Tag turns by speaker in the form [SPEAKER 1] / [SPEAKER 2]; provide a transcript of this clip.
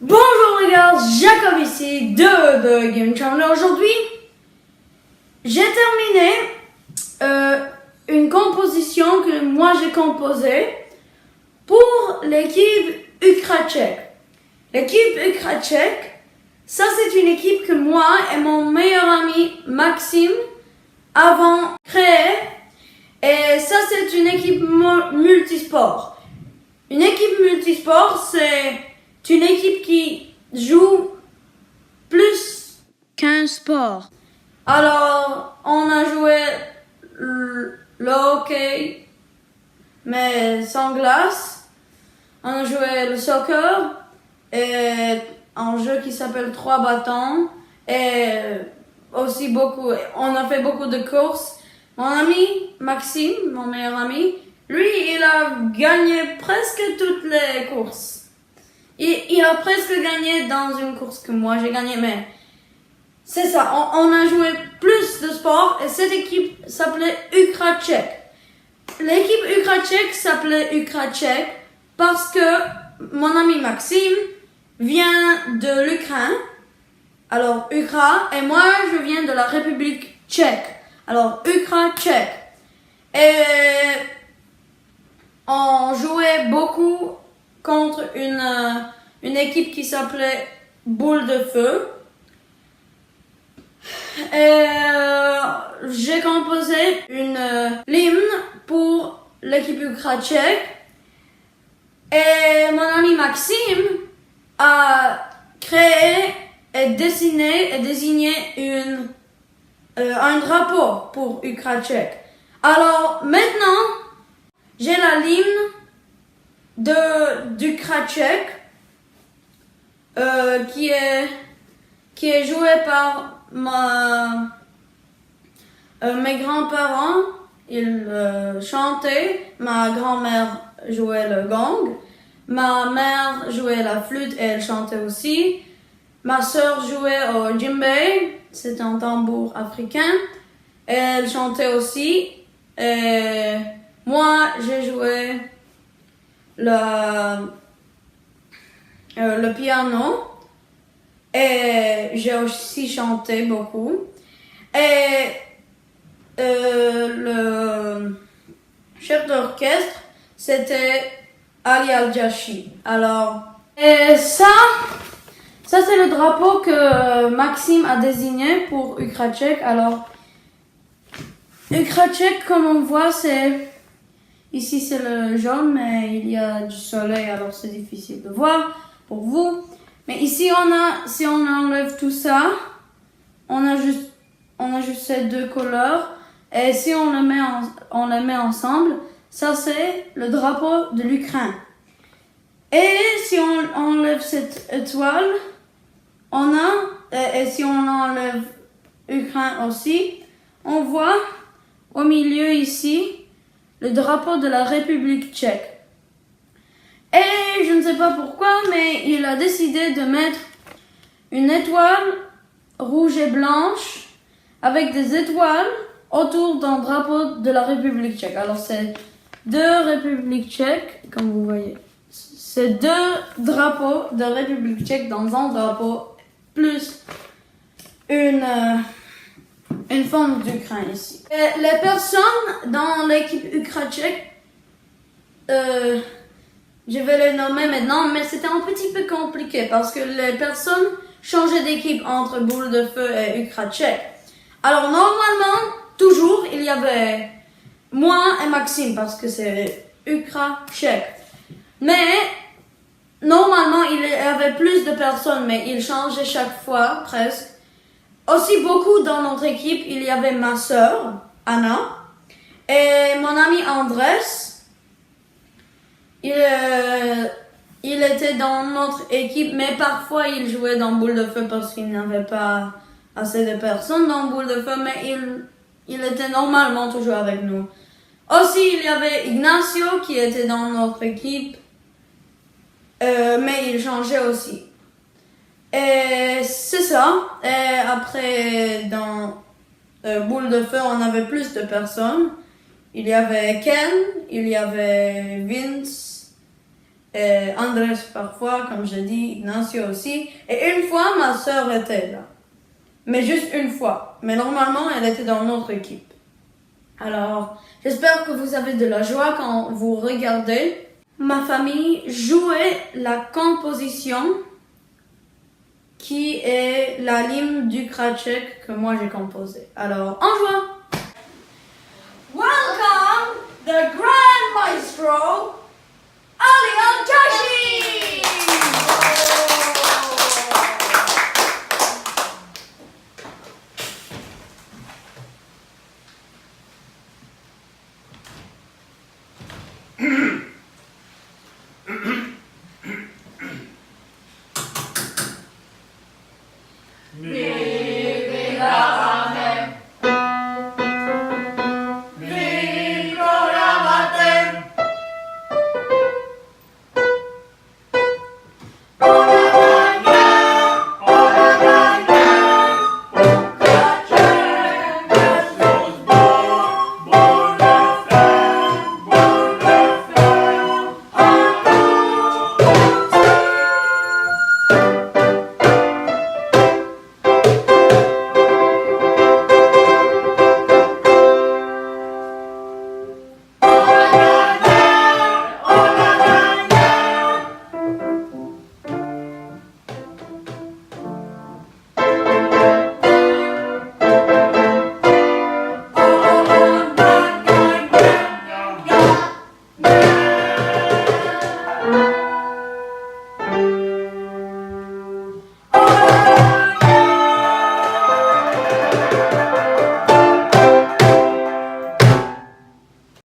[SPEAKER 1] Bonjour les gars, Jacob ici de The Game Channel. Aujourd'hui, j'ai terminé une composition que moi j'ai composée pour l'équipe Ukratchek. L'équipe Ukratchek, ça c'est une équipe que moi et mon meilleur ami Maxime avons créée. Et ça c'est une équipe multisport. Une équipe multisport, c'est une équipe qui joue plus qu'un sport. Alors, on a joué le hockey, mais sans glace. On a joué le soccer, et un jeu qui s'appelle 3 bâtons. Et aussi on a fait beaucoup de courses. Mon ami Maxime, mon meilleur ami, lui, il a gagné presque toutes les courses. Il a presque gagné dans une course que moi j'ai gagné, mais c'est ça, on a joué plus de sport et cette équipe s'appelait Ukratchek. L'équipe Ukratchek s'appelait Ukratchek parce que mon ami Maxime vient de l'Ukraine, alors Ukra, et moi je viens de la République tchèque, alors Ukratchek. Et on jouait beaucoup contre une équipe qui s'appelait Boule de Feu. Et j'ai composé une hymne pour l'équipe Ukratchek. Et mon ami Maxime a créé et dessiné et désigné un drapeau pour Ukratchek. Alors maintenant, j'ai la hymne d'Ukratchek qui est joué par mes grands-parents. Ils chantaient, ma grand-mère jouait le gong, ma mère jouait la flûte et elle chantait aussi, ma sœur jouait au djembé, c'est un tambour africain, et elle chantait aussi, et moi j'ai joué le piano et j'ai aussi chanté beaucoup. Et le chef d'orchestre, c'était Ali Al-Jashi. Alors, et ça c'est le drapeau que Maxime a désigné pour Ukratchek. Alors, Ukratchek, comme on voit, ici c'est le jaune, mais il y a du soleil, alors c'est difficile de voir pour vous. Mais ici si on enlève tout ça, on a juste ces deux couleurs. Et si on les met ensemble, ça c'est le drapeau de l'Ukraine. Et si on enlève cette étoile, et si on enlève Ukraine aussi, on voit au milieu ici le drapeau de la République tchèque. Et je ne sais pas pourquoi, mais il a décidé de mettre une étoile rouge et blanche avec des étoiles autour d'un drapeau de la République tchèque. Alors c'est deux Républiques tchèques, comme vous voyez. C'est deux drapeaux de République tchèque dans un drapeau, plus une forme d'Ukraine ici. Et les personnes dans l'équipe Ukratchek, je vais les nommer maintenant, mais c'était un petit peu compliqué parce que les personnes changeaient d'équipe entre Boule de Feu et Ukratchek. Alors normalement, toujours, il y avait moi et Maxime parce que c'est Ukratchek. Mais normalement, il y avait plus de personnes, mais ils changeaient chaque fois, presque. Aussi beaucoup dans notre équipe, il y avait ma sœur, Anna, et mon ami Andrés. Il était dans notre équipe, mais parfois il jouait dans Boule de Feu parce qu'il n'avait pas assez de personnes dans Boule de Feu, mais il était normalement toujours avec nous. Aussi, il y avait Ignacio qui était dans notre équipe, mais il changeait aussi. Et c'est ça. Et après, dans Boule de Feu, on avait plus de personnes. Il y avait Ken, il y avait Vince, et Andrés parfois, comme je dis, Ignacio aussi. Et une fois, ma sœur était là. Mais juste une fois. Mais normalement, elle était dans notre équipe. Alors, j'espère que vous avez de la joie quand vous regardez. Ma famille jouait la composition qui est la l'hymne du Krajcek que moi j'ai composé. Alors, en joie! Welcome the Grand Maestro, Ali Al-Jashi!